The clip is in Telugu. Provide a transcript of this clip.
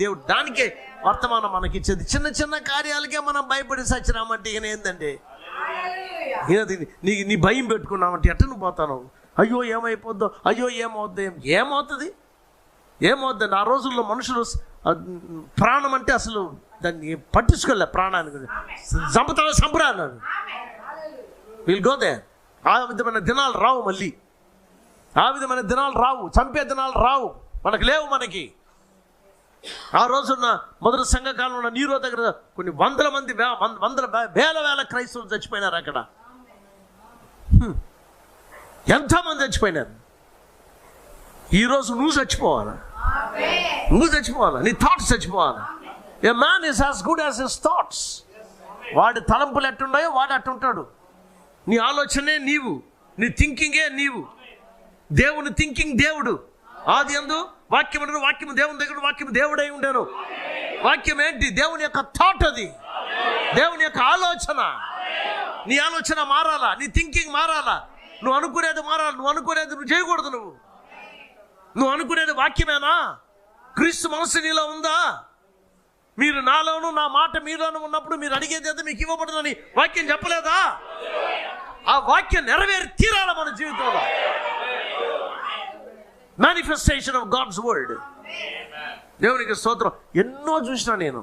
దేవుడు దానికే వర్తమానం మనకిచ్చేది. చిన్న చిన్న కార్యాలకే మనం భయపడి సచ్చినామంటే ఇక ఏంటంటే నీ భయం పెట్టుకున్నామంటే ఎట్ట నువ్వు పోతాను? అయ్యో ఏమైపోద్దో, అయ్యో ఏమవుద్దో, ఏమవుద్దండి. ఆ రోజుల్లో మనుషులు ప్రాణం అంటే అసలు దాన్ని పట్టించుకోలే. ప్రాణానికి చంపురా అన్నాడు. వీళ్ళు గోదే ఆ విధమైన దినాలు రావు, మళ్ళీ ఆ విధమైన దినాలు రావు, చంపే దినాలు రావు, మనకు లేవు. మనకి ఆ రోజున్న మొదటి సంఘకాలంలో నీరో దగ్గర కొన్ని వందల మంది వేల క్రైస్తవులు చచ్చిపోయినారు. అక్కడ ఎంతమంది చచ్చిపోయినారు. ఈరోజు నువ్వు చచ్చిపోవాలా, నీ థాట్స్ చచ్చిపోవాలా. A man is as good as his thoughts. వాడి తలంపులు ఎట్టుంటాయో వాడు అట్టుంటాడు. నీ ఆలోచనే నీవు, నీ థింకింగే నీవు. దేవుని థింకింగ్ దేవుడు. ఆది యందు వాక్యం ఉండను, వాక్యం దేవుని దగ్గర, వాక్యం దేవుడై ఉండను. వాక్యం ఏంటి? దేవుని యొక్క థాట్. అది దేవుని యొక్క ఆలోచన. నీ ఆలోచన మారాలా, నీ థింకింగ్ మారాలా, నువ్వు అనుకునేది మారాలి. నువ్వు అనుకునేది నువ్వు చేయకూడదు. నువ్వు అనుకునేది వాక్యమేనా? క్రీస్తు మనసు నీలో ఉందా? మీరు నాలోను, నా మాట మీలోనూ ఉన్నప్పుడు మీరు అడిగేది ఏదో మీకు ఇవ్వబడుతుందని వాక్యం చెప్పలేదా? ఆ వాక్యం నెరవేరి తీరాల మన జీవితంలో. Manifestation of God's word. దేవునికి స్తోత్రం. ఎన్నో చూసినా నేను.